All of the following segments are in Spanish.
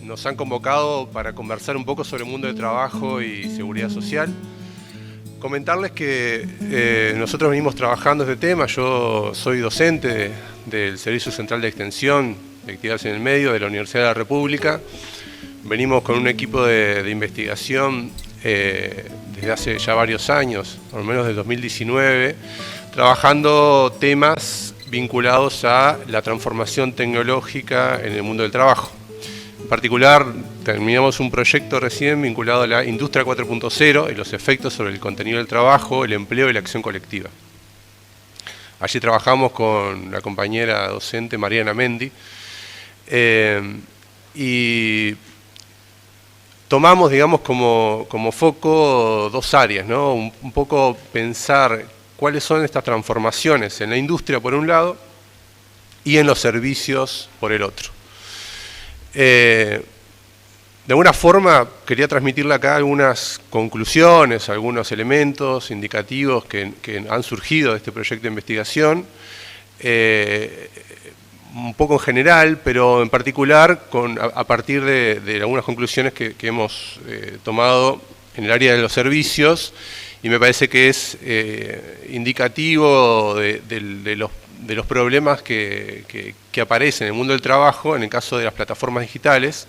nos han convocado para conversar un poco sobre el mundo del trabajo y seguridad social. Comentarles que nosotros venimos trabajando este tema. Yo soy docente del Servicio Central de Extensión de Actividades en el Medio de la Universidad de la República. Venimos con un equipo de investigación desde hace ya varios años, por lo menos desde 2019, trabajando temas vinculados a la transformación tecnológica en el mundo del trabajo. En particular, terminamos un proyecto recién vinculado a la industria 4.0 y los efectos sobre el contenido del trabajo, el empleo y la acción colectiva. Allí trabajamos con la compañera docente Mariana Mendi y tomamos, digamos, como foco dos áreas, ¿no? Un poco pensar cuáles son estas transformaciones en la industria por un lado y en los servicios por el otro. De alguna forma quería transmitirle acá algunas conclusiones, algunos elementos indicativos que han surgido de este proyecto de investigación, un poco en general, pero en particular a partir de algunas conclusiones que hemos tomado en el área de los servicios, y me parece que es indicativo de los problemas que aparecen en el mundo del trabajo en el caso de las plataformas digitales,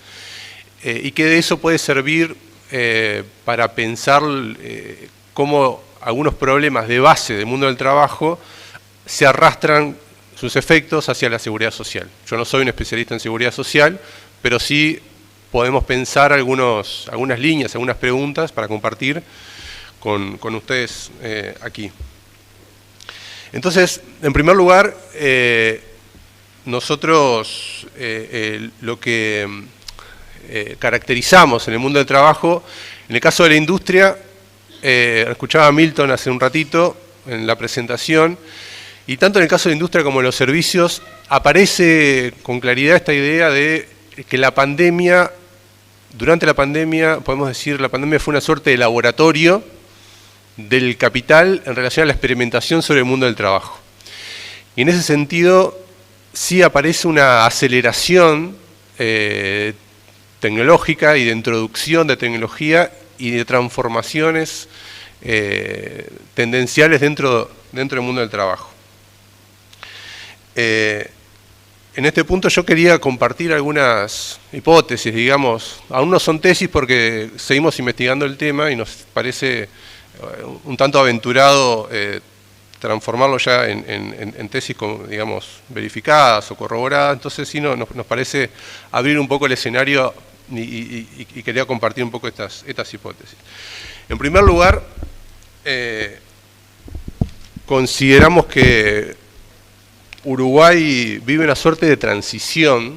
y que de eso puede servir para pensar cómo algunos problemas de base del mundo del trabajo se arrastran sus efectos hacia la seguridad social. Yo no soy un especialista en seguridad social, pero sí podemos pensar algunas líneas, algunas preguntas para compartir con ustedes aquí. Entonces, en primer lugar, nosotros lo que caracterizamos en el mundo del trabajo, en el caso de la industria, escuchaba a Milton hace un ratito en la presentación, y tanto en el caso de la industria como en los servicios, aparece con claridad esta idea de que la pandemia, durante la pandemia, podemos decir, la pandemia fue una suerte de laboratorio del capital en relación a la experimentación sobre el mundo del trabajo. Y en ese sentido, sí aparece una aceleración tecnológica y de introducción de tecnología y de transformaciones tendenciales dentro del mundo del trabajo. En este punto yo quería compartir algunas hipótesis, digamos, aún no son tesis porque seguimos investigando el tema y nos parece un tanto aventurado transformarlo ya en tesis, digamos, verificadas o corroboradas. Entonces sí nos parece abrir un poco el escenario y quería compartir un poco estas hipótesis. En primer lugar, consideramos que Uruguay vive una suerte de transición.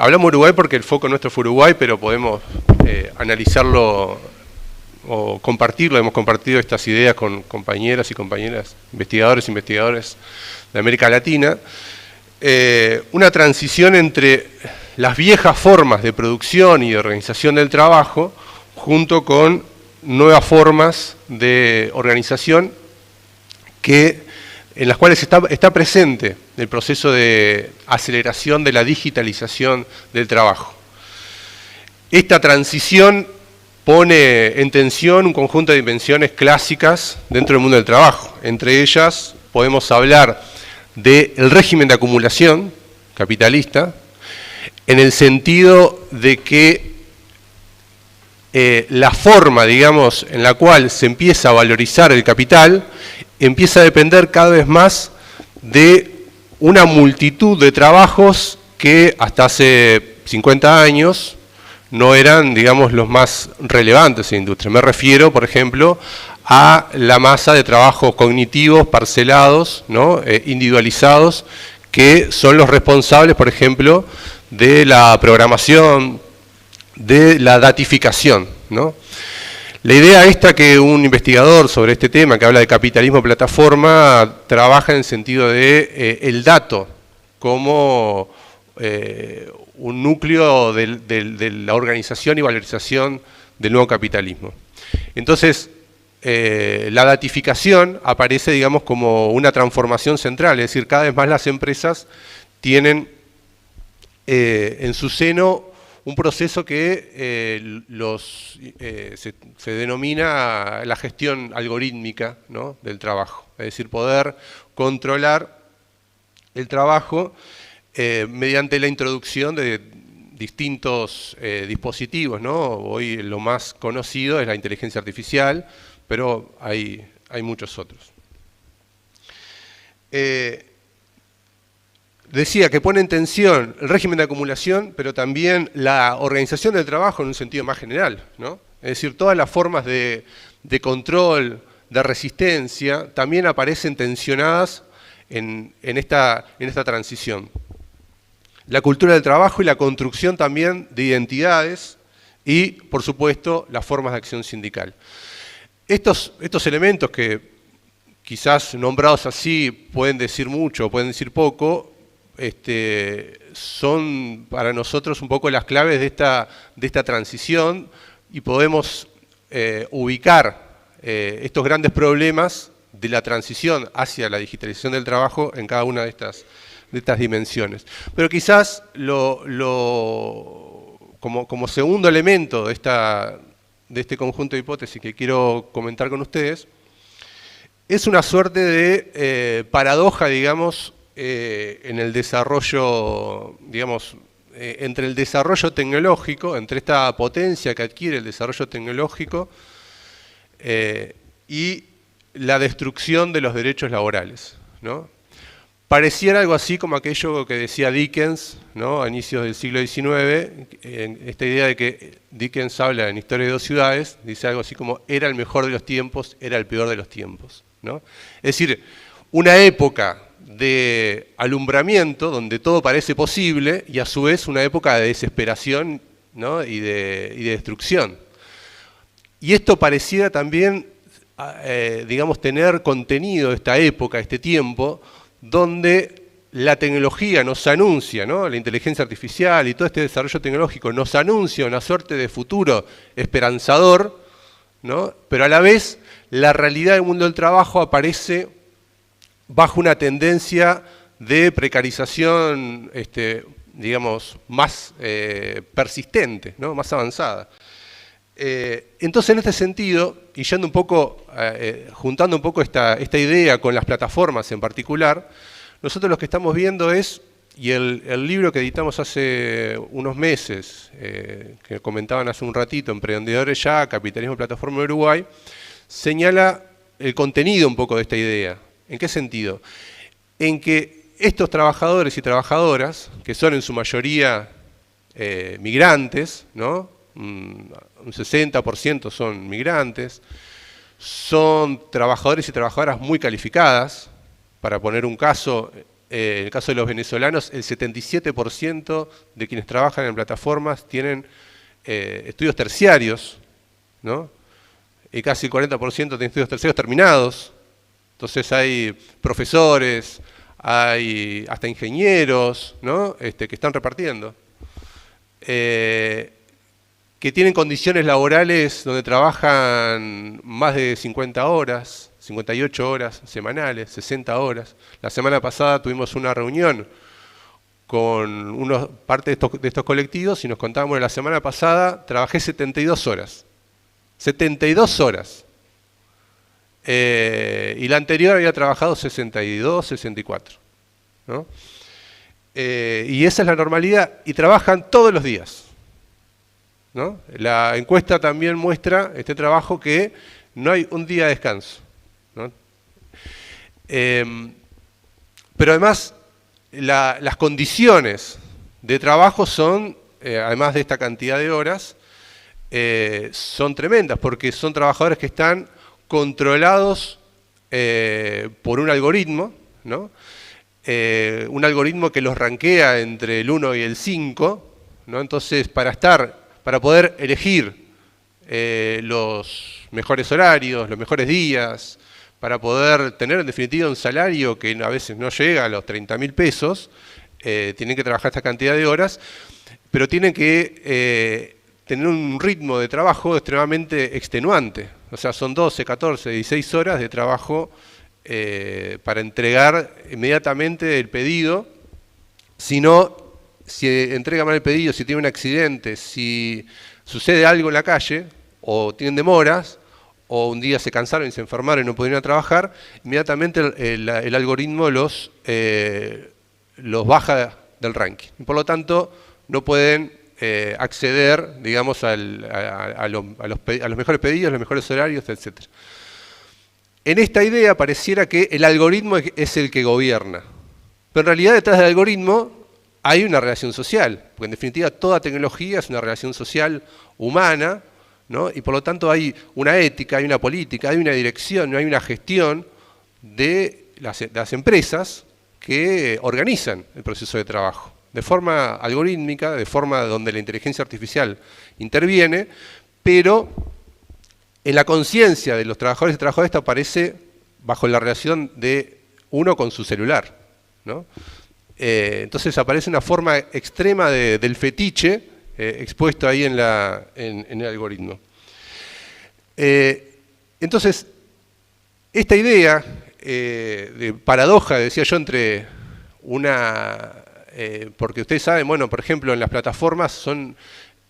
Hablamos de Uruguay porque el foco nuestro fue Uruguay, pero podemos analizarlo o compartirlo. Hemos compartido estas ideas con compañeras y compañeras, investigadores de América Latina. Una transición entre las viejas formas de producción y de organización del trabajo junto con nuevas formas de organización en las cuales está presente el proceso de aceleración de la digitalización del trabajo. Esta transición pone en tensión un conjunto de dimensiones clásicas dentro del mundo del trabajo. Entre ellas podemos hablar del régimen de acumulación capitalista, en el sentido de que la forma, digamos, en la cual se empieza a valorizar el capital empieza a depender cada vez más de una multitud de trabajos que hasta hace 50 años no eran, digamos, los más relevantes en la industria. Me refiero, por ejemplo, a la masa de trabajos cognitivos, parcelados, ¿no? Individualizados, que son los responsables, por ejemplo, de la programación, de la datificación, ¿no? La idea esta que un investigador sobre este tema, que habla de capitalismo plataforma, trabaja en el sentido de el dato como un núcleo de la organización y valorización del nuevo capitalismo. Entonces, la datificación aparece, digamos, como una transformación central, es decir, cada vez más las empresas tienen en su seno un proceso que se denomina la gestión algorítmica, ¿no?, del trabajo. Es decir, poder controlar el trabajo mediante la introducción de distintos dispositivos, ¿no? Hoy lo más conocido es la inteligencia artificial, pero hay muchos otros. Decía que pone en tensión el régimen de acumulación, pero también la organización del trabajo en un sentido más general, ¿no? Es decir, todas las formas de control, de resistencia, también aparecen tensionadas en esta transición. La cultura del trabajo y la construcción también de identidades y, por supuesto, las formas de acción sindical. Estos elementos que quizás nombrados así pueden decir mucho o pueden decir poco, son para nosotros un poco las claves de esta transición y podemos ubicar estos grandes problemas de la transición hacia la digitalización del trabajo en cada una de estas dimensiones. Pero quizás como segundo elemento de este conjunto de hipótesis que quiero comentar con ustedes, es una suerte de paradoja, digamos, en el desarrollo, digamos, entre el desarrollo tecnológico, entre esta potencia que adquiere el desarrollo tecnológico y la destrucción de los derechos laborales, ¿no? Pareciera algo así como aquello que decía Dickens, ¿no?, a inicios del siglo XIX, esta idea de que Dickens habla en Historia de dos ciudades, dice algo así como era el mejor de los tiempos, era el peor de los tiempos, ¿no? Es decir, una época de alumbramiento donde todo parece posible y a su vez una época de desesperación, ¿no?, y de destrucción. Y esto pareciera también, digamos, tener contenido esta época, este tiempo, donde la tecnología nos anuncia, ¿no?, la inteligencia artificial y todo este desarrollo tecnológico nos anuncia una suerte de futuro esperanzador, ¿no?, pero a la vez la realidad del mundo del trabajo aparece bajo una tendencia de precarización, digamos, más persistente, ¿no?, más avanzada. Entonces, en este sentido, y yendo un poco, juntando un poco esta idea con las plataformas en particular, nosotros lo que estamos viendo es, y el libro que editamos hace unos meses, que comentaban hace un ratito, Emprendedores Ya, Capitalismo Plataforma de Uruguay, señala el contenido un poco de esta idea. ¿En qué sentido? En que estos trabajadores y trabajadoras, que son en su mayoría migrantes, ¿no?, un 60% son migrantes, son trabajadores y trabajadoras muy calificadas. Para poner un caso, en el caso de los venezolanos, el 77% de quienes trabajan en plataformas tienen estudios terciarios, ¿no?, y casi el 40% tienen estudios terciarios terminados. Entonces hay profesores, hay hasta ingenieros, ¿no?, que están repartiendo. Que tienen condiciones laborales donde trabajan más de 50 horas, 58 horas semanales, 60 horas. La semana pasada tuvimos una reunión con parte de estos colectivos y nos contábamos que la semana pasada trabajé 72 horas. 72 horas. Y la anterior había trabajado 62, 64. ¿No? Y esa es la normalidad. Y trabajan todos los días, ¿no? La encuesta también muestra este trabajo que no hay un día de descanso, ¿no? Pero además las condiciones de trabajo son, además de esta cantidad de horas, son tremendas, porque son trabajadores que están controlados por un algoritmo, ¿no? Un algoritmo que los rankea entre el 1 y el 5, ¿no? Entonces, para poder elegir los mejores horarios, los mejores días, para poder tener en definitiva un salario que a veces no llega a los 30.000 pesos, tienen que trabajar esta cantidad de horas, pero tienen que tener un ritmo de trabajo extremadamente extenuante. O sea, son 12, 14, 16 horas de trabajo para entregar inmediatamente el pedido, si no si entrega mal el pedido, si tiene un accidente, si sucede algo en la calle, o tienen demoras, o un día se cansaron y se enfermaron y no pudieron ir a trabajar, inmediatamente el algoritmo los baja del ranking. Y por lo tanto, no pueden acceder, digamos, a los mejores pedidos, los mejores horarios, etc. En esta idea pareciera que el algoritmo es el que gobierna. Pero en realidad detrás del algoritmo hay una relación social, porque en definitiva toda tecnología es una relación social humana, ¿no? Y por lo tanto hay una ética, hay una política, hay una dirección, hay una gestión de las empresas que organizan el proceso de trabajo, de forma algorítmica, de forma donde la inteligencia artificial interviene, pero en la conciencia de los trabajadores y trabajadoras esto aparece bajo la relación de uno con su celular, ¿no? Entonces aparece una forma extrema del fetiche expuesto ahí en el algoritmo. Entonces, esta idea de paradoja, decía yo, entre porque ustedes saben, bueno, por ejemplo, en las plataformas son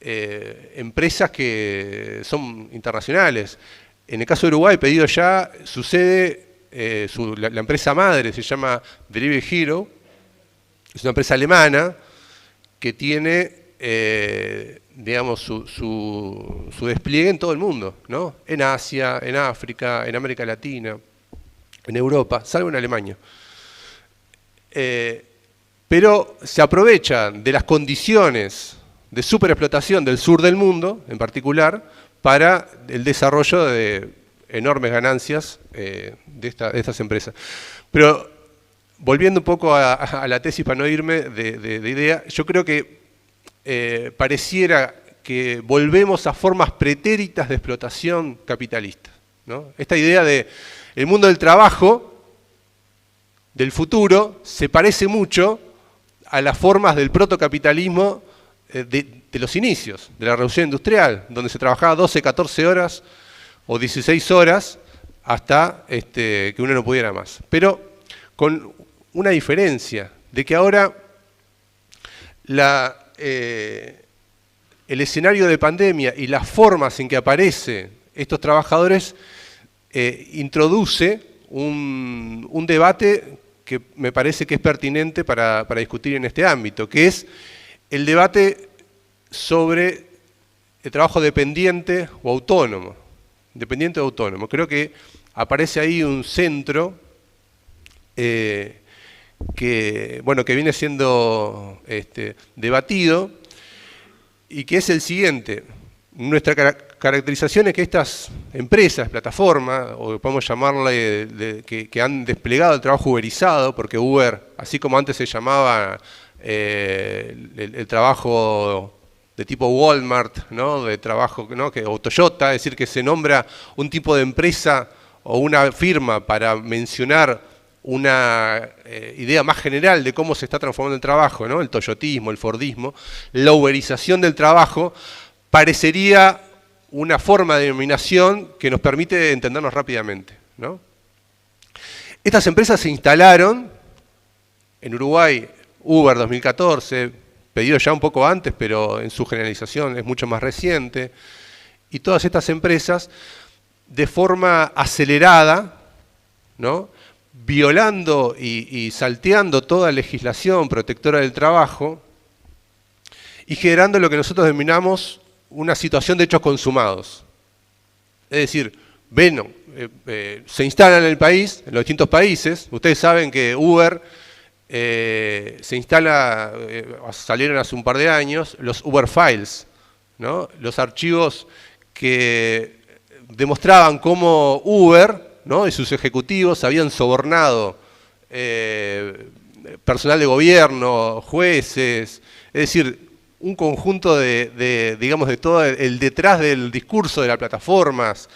empresas que son internacionales. En el caso de Uruguay, Pedido Ya, sucede, la empresa madre se llama Delivery Hero, es una empresa alemana que tiene, digamos, su despliegue en todo el mundo, ¿no? En Asia, en África, en América Latina, en Europa, salvo en Alemania. Pero se aprovecha de las condiciones de superexplotación del sur del mundo, en particular, para el desarrollo de enormes ganancias de estas empresas. Pero volviendo un poco a la tesis, para no irme de idea, yo creo que pareciera que volvemos a formas pretéritas de explotación capitalista, ¿no? Esta idea de el mundo del trabajo, del futuro, se parece mucho a las formas del protocapitalismo de los inicios, de la revolución industrial, donde se trabajaba 12, 14 horas o 16 horas hasta que uno no pudiera más. Pero con una diferencia, de que ahora el escenario de pandemia y las formas en que aparecen estos trabajadores introduce un debate que me parece que es pertinente para discutir en este ámbito, que es el debate sobre el trabajo dependiente o autónomo. Dependiente o autónomo. Creo que aparece ahí un centro que viene siendo debatido y que es el siguiente. Nuestra caracterización es que estas empresas, plataformas, o podemos llamarle que han desplegado el trabajo uberizado, porque Uber, así como antes se llamaba el trabajo de tipo Walmart, ¿no? De trabajo, ¿no? O Toyota, es decir, que se nombra un tipo de empresa o una firma para mencionar una idea más general de cómo se está transformando el trabajo, ¿no? El toyotismo, el fordismo, la uberización del trabajo, parecería una forma de denominación que nos permite entendernos rápidamente, ¿no? Estas empresas se instalaron en Uruguay, Uber 2014, Pedido Ya un poco antes, pero en su generalización es mucho más reciente, y todas estas empresas de forma acelerada, ¿no? Violando y salteando toda legislación protectora del trabajo y generando lo que nosotros denominamos una situación de hechos consumados. Es decir, se instalan en el país, en los distintos países. Ustedes saben que Uber se instala, salieron hace un par de años, los Uber Files, ¿no? Los archivos que demostraban cómo Uber, ¿no? Y sus ejecutivos habían sobornado personal de gobierno, jueces, es decir, un conjunto digamos, de todo el detrás del discurso de las plataformas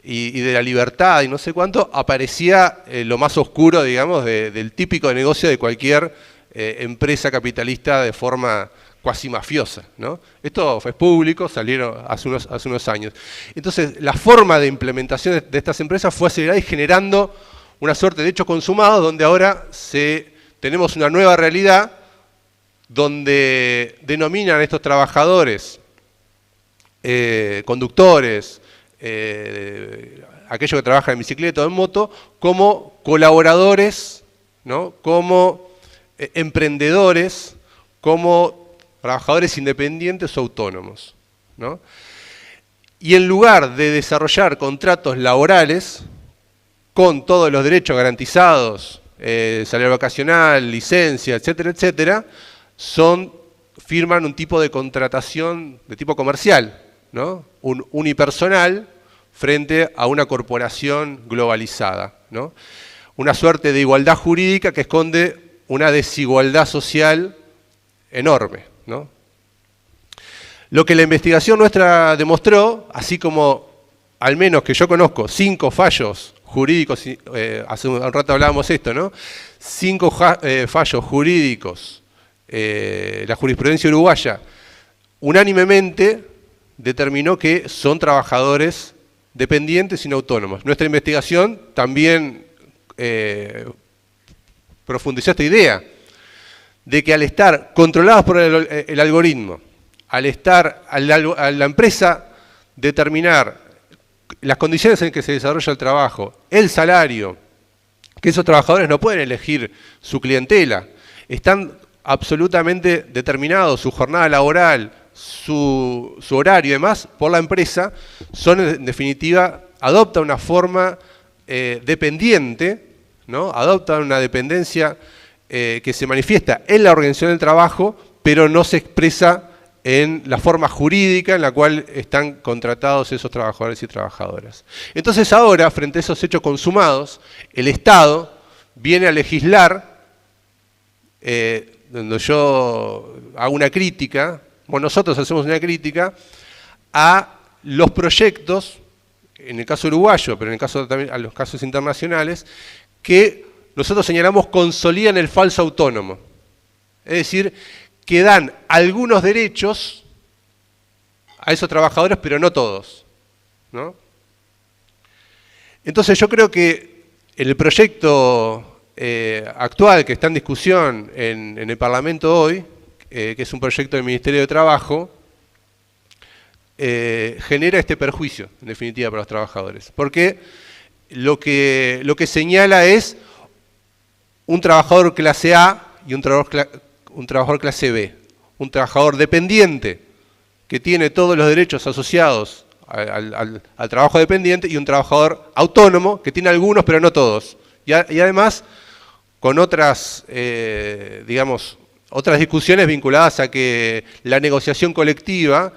y de la libertad y no sé cuánto, aparecía lo más oscuro, digamos, del típico negocio de cualquier empresa capitalista de forma cuasi mafiosa, ¿no? Esto fue público, salieron hace unos años. Entonces, la forma de implementación de estas empresas fue acelerada y generando una suerte de hechos consumados donde ahora tenemos una nueva realidad donde denominan a estos trabajadores, conductores, aquellos que trabajan en bicicleta o en moto, como colaboradores, ¿no? Como emprendedores, como trabajadores independientes o autónomos, ¿no? Y en lugar de desarrollar contratos laborales con todos los derechos garantizados, salario vacacional, licencia, etcétera, etcétera, firman un tipo de contratación de tipo comercial, ¿no? Un unipersonal frente a una corporación globalizada, ¿no? Una suerte de igualdad jurídica que esconde una desigualdad social enorme, ¿no? Lo que la investigación nuestra demostró, así como al menos que yo conozco 5 fallos jurídicos, hace un rato hablábamos esto, ¿no? 5 fallos jurídicos, la jurisprudencia uruguaya unánimemente determinó que son trabajadores dependientes y no autónomos. Nuestra investigación también profundizó esta idea de que al estar controlados por el algoritmo, al estar a la empresa determinar las condiciones en que se desarrolla el trabajo, el salario, que esos trabajadores no pueden elegir su clientela, están absolutamente determinados, su jornada laboral, su horario y demás, por la empresa, son en definitiva, adoptan una forma dependiente, ¿no? Adoptan una dependencia que se manifiesta en la organización del trabajo, pero no se expresa en la forma jurídica en la cual están contratados esos trabajadores y trabajadoras. Entonces ahora, frente a esos hechos consumados, el Estado viene a legislar, donde yo hago una crítica, bueno, nosotros hacemos una crítica a los proyectos, en el caso uruguayo, pero en el caso también a los casos internacionales, que nosotros señalamos consolidan el falso autónomo. Es decir, que dan algunos derechos a esos trabajadores, pero no todos, ¿no? Entonces yo creo que en el proyecto actual que está en discusión en el Parlamento hoy, que es un proyecto del Ministerio de Trabajo, genera este perjuicio, en definitiva, para los trabajadores. Porque lo que señala es un trabajador clase A y un trabajador clase B. Un trabajador dependiente, que tiene todos los derechos asociados al trabajo dependiente, y un trabajador autónomo, que tiene algunos, pero no todos. Y además, con otras, digamos, otras discusiones vinculadas a que la negociación colectiva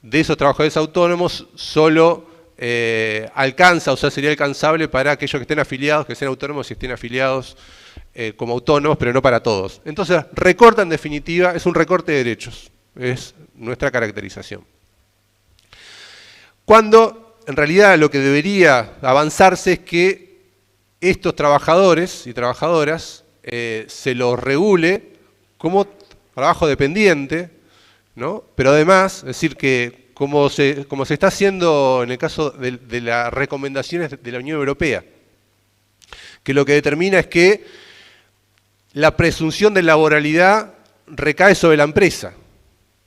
de esos trabajadores autónomos solo alcanza, o sea, sería alcanzable para aquellos que estén afiliados, que sean autónomos y estén afiliados como autónomos, pero no para todos. Entonces, recorta en definitiva, es un recorte de derechos, es nuestra caracterización. Cuando, en realidad, lo que debería avanzarse es que estos trabajadores y trabajadoras se los regule como trabajo dependiente, ¿no? Pero además, es decir, que como se está haciendo en el caso de las recomendaciones de la Unión Europea, que lo que determina es que la presunción de laboralidad recae sobre la empresa.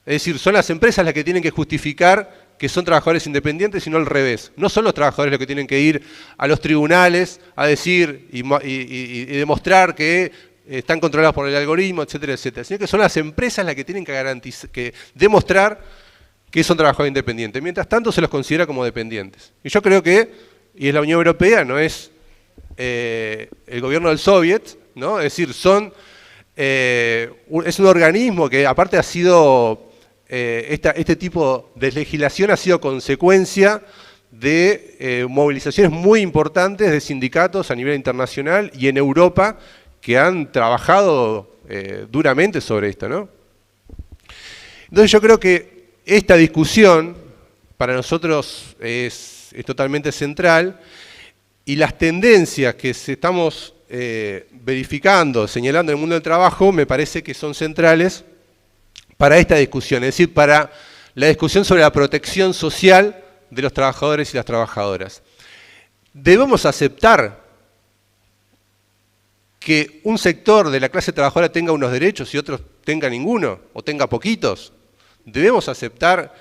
Es decir, son las empresas las que tienen que justificar que son trabajadores independientes y no al revés. No son los trabajadores los que tienen que ir a los tribunales a decir y demostrar que están controlados por el algoritmo, etcétera, etcétera. Sino que son las empresas las que tienen que demostrar que son trabajadores independientes. Mientras tanto se los considera como dependientes. Y yo creo que, y es la Unión Europea, no es el gobierno del Soviet, ¿no? Es decir, es un organismo que aparte ha sido, este tipo de legislación ha sido consecuencia de movilizaciones muy importantes de sindicatos a nivel internacional y en Europa que han trabajado duramente sobre esto, ¿no? Entonces yo creo que esta discusión para nosotros es totalmente central, y las tendencias que estamos verificando, señalando en el mundo del trabajo, me parece que son centrales para esta discusión, es decir, para la discusión sobre la protección social de los trabajadores y las trabajadoras. Debemos aceptar que un sector de la clase trabajadora tenga unos derechos y otros tenga ninguno o tenga poquitos. Debemos aceptar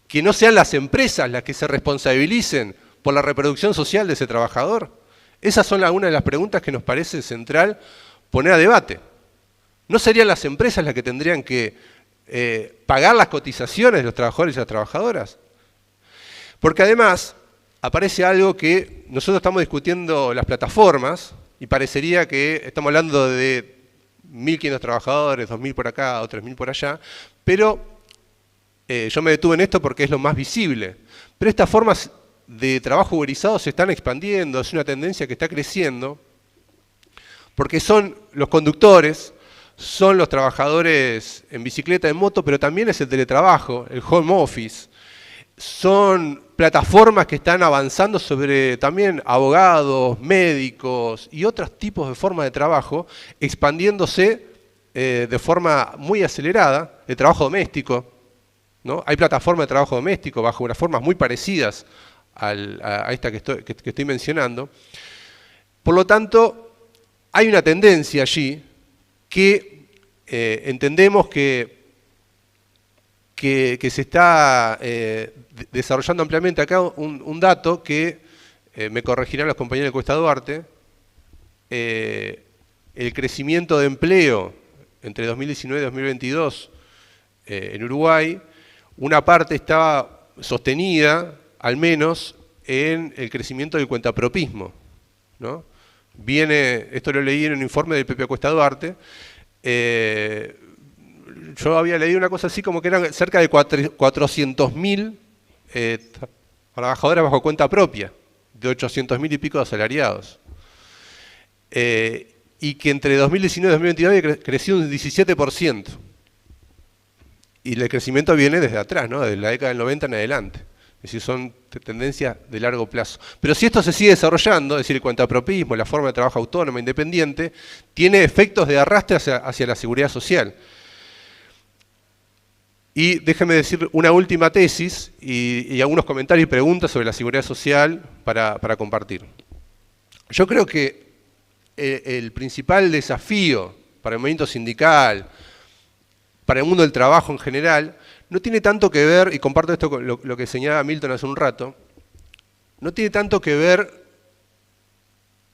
que no sean las empresas las que se responsabilicen por la reproducción social de ese trabajador. Esas son algunas de las preguntas que nos parece central poner a debate. ¿No serían las empresas las que tendrían que pagar las cotizaciones de los trabajadores y las trabajadoras? Porque además aparece algo que nosotros estamos discutiendo las plataformas y parecería que estamos hablando de 1.500 trabajadores, 2.000 por acá o 3.000 por allá, pero yo me detuve en esto porque es lo más visible. Pero estas formas de trabajo uberizado se están expandiendo, es una tendencia que está creciendo, porque son los conductores, son los trabajadores en bicicleta, en moto, pero también es el teletrabajo, el home office. Son plataformas que están avanzando sobre también abogados, médicos y otros tipos de formas de trabajo, expandiéndose de forma muy acelerada, el trabajo doméstico, ¿no? Hay plataformas de trabajo doméstico bajo unas formas muy parecidas a esta que estoy mencionando. Por lo tanto, hay una tendencia allí que entendemos que se está desarrollando ampliamente. Acá un dato que me corregirán los compañeros de Cuesta Duarte. El crecimiento de empleo entre 2019 y 2022 en Uruguay, una parte estaba sostenida, al menos, en el crecimiento del cuentapropismo, ¿no? Esto lo leí en un informe del propio Cuesta Duarte. Yo había leído una cosa así como que eran cerca de 400.000 trabajadoras bajo cuenta propia, de 800.000 y pico de asalariados. Y que entre 2019 y 2022 había crecido un 17%. Y el crecimiento viene desde atrás, ¿no? Desde la década del 90 en adelante. Es decir, son tendencias de largo plazo. Pero si esto se sigue desarrollando, es decir, el cuentapropismo, la forma de trabajo autónoma, independiente, tiene efectos de arrastre hacia la seguridad social. Y déjenme decir una última tesis y algunos comentarios y preguntas sobre la seguridad social para compartir. Yo creo que el principal desafío para el movimiento sindical, para el mundo del trabajo en general, no tiene tanto que ver, y comparto esto con lo que señalaba Milton hace un rato, no tiene tanto que ver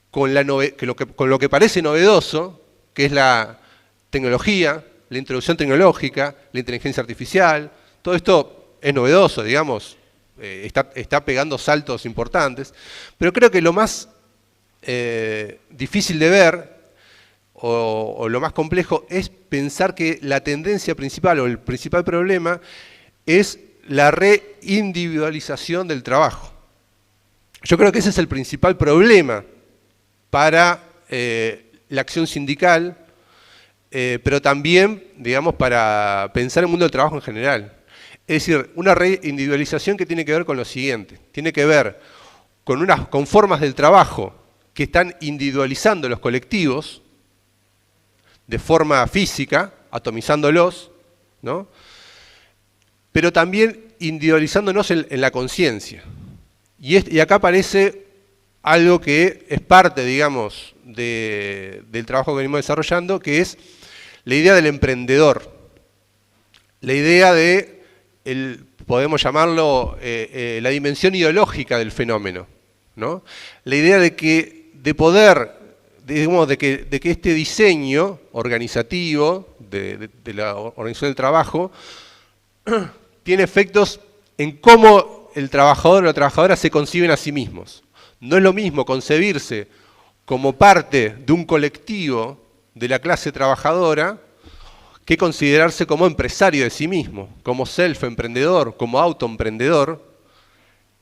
con lo que parece novedoso, que es la tecnología, la introducción tecnológica, la inteligencia artificial. Todo esto es novedoso, digamos, está pegando saltos importantes, pero creo que lo más difícil de ver o lo más complejo es pensar que la tendencia principal o el principal problema es la reindividualización del trabajo. Yo creo que ese es el principal problema para la acción sindical, pero también, digamos, para pensar el mundo del trabajo en general. Es decir, una reindividualización que tiene que ver con lo siguiente, tiene que ver con formas del trabajo que están individualizando los colectivos de forma física, atomizándolos, ¿no? Pero también individualizándonos en la conciencia. Y acá aparece algo que es parte, digamos, del trabajo que venimos desarrollando, que es la idea del emprendedor. La idea de, podemos llamarlo, la dimensión ideológica del fenómeno, ¿no? La idea de que este diseño organizativo de la organización del trabajo tiene efectos en cómo el trabajador o la trabajadora se conciben a sí mismos. No es lo mismo concebirse como parte de un colectivo de la clase trabajadora que considerarse como empresario de sí mismo, como self-emprendedor, como autoemprendedor,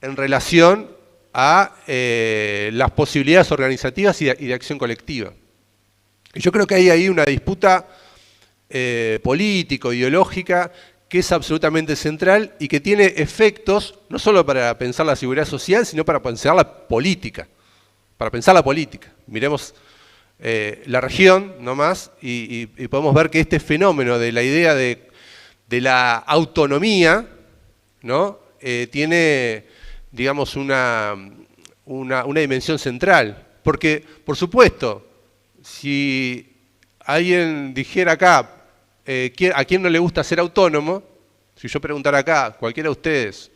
en relación a las posibilidades organizativas y de acción colectiva. Y yo creo que hay ahí una disputa político-ideológica que es absolutamente central y que tiene efectos no solo para pensar la seguridad social, sino para pensar la política. Miremos la región nomás y podemos ver que este fenómeno de la idea de la autonomía, ¿no? Tiene, digamos, una dimensión central. Porque, por supuesto, si alguien dijera acá, ¿a quién no le gusta ser autónomo? Si yo preguntara acá, cualquiera de ustedes,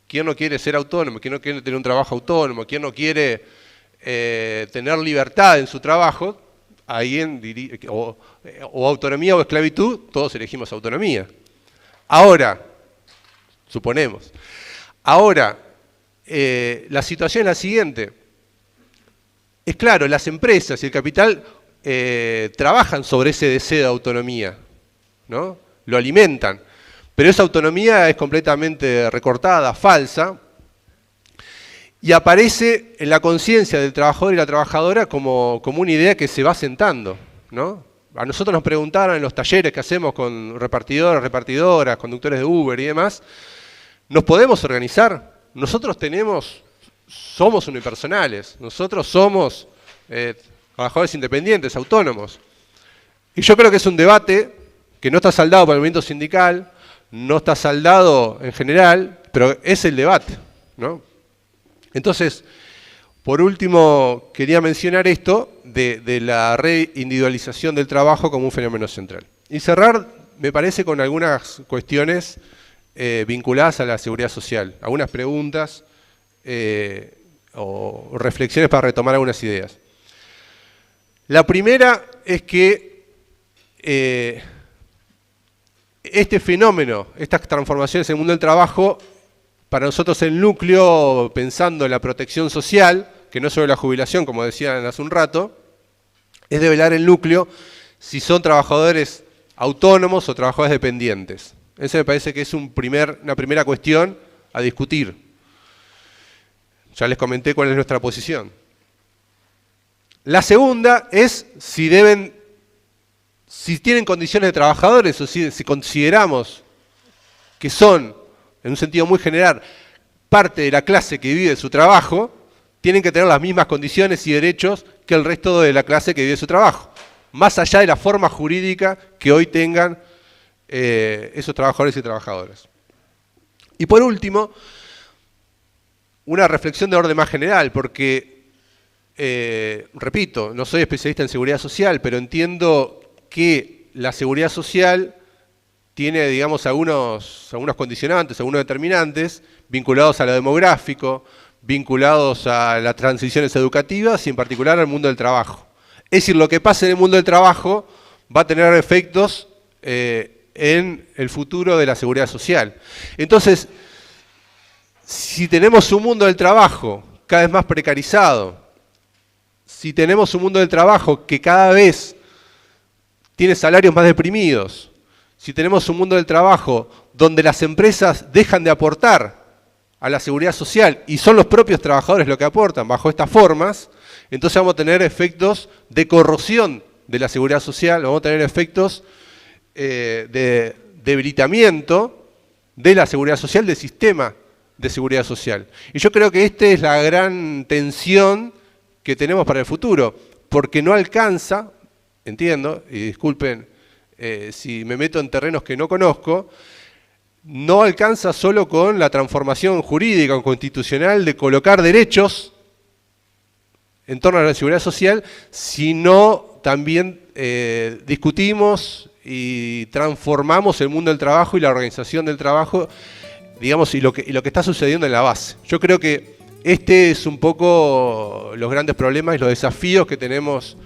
¿quién no quiere ser autónomo? ¿Quién no quiere tener un trabajo autónomo? ¿Quién no quiere tener libertad en su trabajo? Alguien diría, o autonomía o esclavitud, todos elegimos autonomía. Ahora, suponemos, la situación es la siguiente. Es claro, las empresas y el capital trabajan sobre ese deseo de autonomía, ¿no? Lo alimentan, pero esa autonomía es completamente recortada, falsa, y aparece en la conciencia del trabajador y la trabajadora como una idea que se va asentando, ¿no? A nosotros nos preguntaron en los talleres que hacemos con repartidores, repartidoras, conductores de Uber y demás, ¿nos podemos organizar? Nosotros somos unipersonales, nosotros somos trabajadores independientes, autónomos. Y yo creo que es un debate que no está saldado por el movimiento sindical, no está saldado en general, pero es el debate, ¿no? Entonces, por último, quería mencionar esto de la reindividualización del trabajo como un fenómeno central. Y cerrar, me parece, con algunas cuestiones vinculadas a la seguridad social, algunas preguntas o reflexiones para retomar algunas ideas. La primera es que este fenómeno, estas transformaciones en el mundo del trabajo, para nosotros el núcleo, pensando en la protección social, que no es solo la jubilación, como decían hace un rato, es develar el núcleo si son trabajadores autónomos o trabajadores dependientes. Esa me parece que es una primera cuestión a discutir. Ya les comenté cuál es nuestra posición. La segunda es si tienen condiciones de trabajadores o si consideramos que son, en un sentido muy general, parte de la clase que vive su trabajo, tienen que tener las mismas condiciones y derechos que el resto de la clase que vive su trabajo, más allá de la forma jurídica que hoy tengan esos trabajadores y trabajadoras. Y por último, una reflexión de orden más general, porque, repito, no soy especialista en seguridad social, pero entiendo que la seguridad social tiene, digamos, algunos condicionantes, algunos determinantes, vinculados a lo demográfico, vinculados a las transiciones educativas y en particular al mundo del trabajo. Es decir, lo que pasa en el mundo del trabajo va a tener efectos en el futuro de la seguridad social. Entonces, si tenemos un mundo del trabajo cada vez más precarizado, si tenemos un mundo del trabajo que cada vez tiene salarios más deprimidos, si tenemos un mundo del trabajo donde las empresas dejan de aportar a la seguridad social y son los propios trabajadores los que aportan bajo estas formas, entonces vamos a tener efectos de corrosión de la seguridad social, vamos a tener efectos de debilitamiento de la seguridad social, del sistema de seguridad social. Y yo creo que esta es la gran tensión que tenemos para el futuro, porque no alcanza, entiendo, y disculpen si me meto en terrenos que no conozco, no alcanza solo con la transformación jurídica o constitucional de colocar derechos en torno a la seguridad social, sino también discutimos y transformamos el mundo del trabajo y la organización del trabajo, digamos, y lo que está sucediendo en la base. Yo creo que este es un poco los grandes problemas y los desafíos que tenemos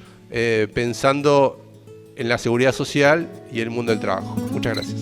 pensando en la seguridad social y el mundo del trabajo. Muchas gracias.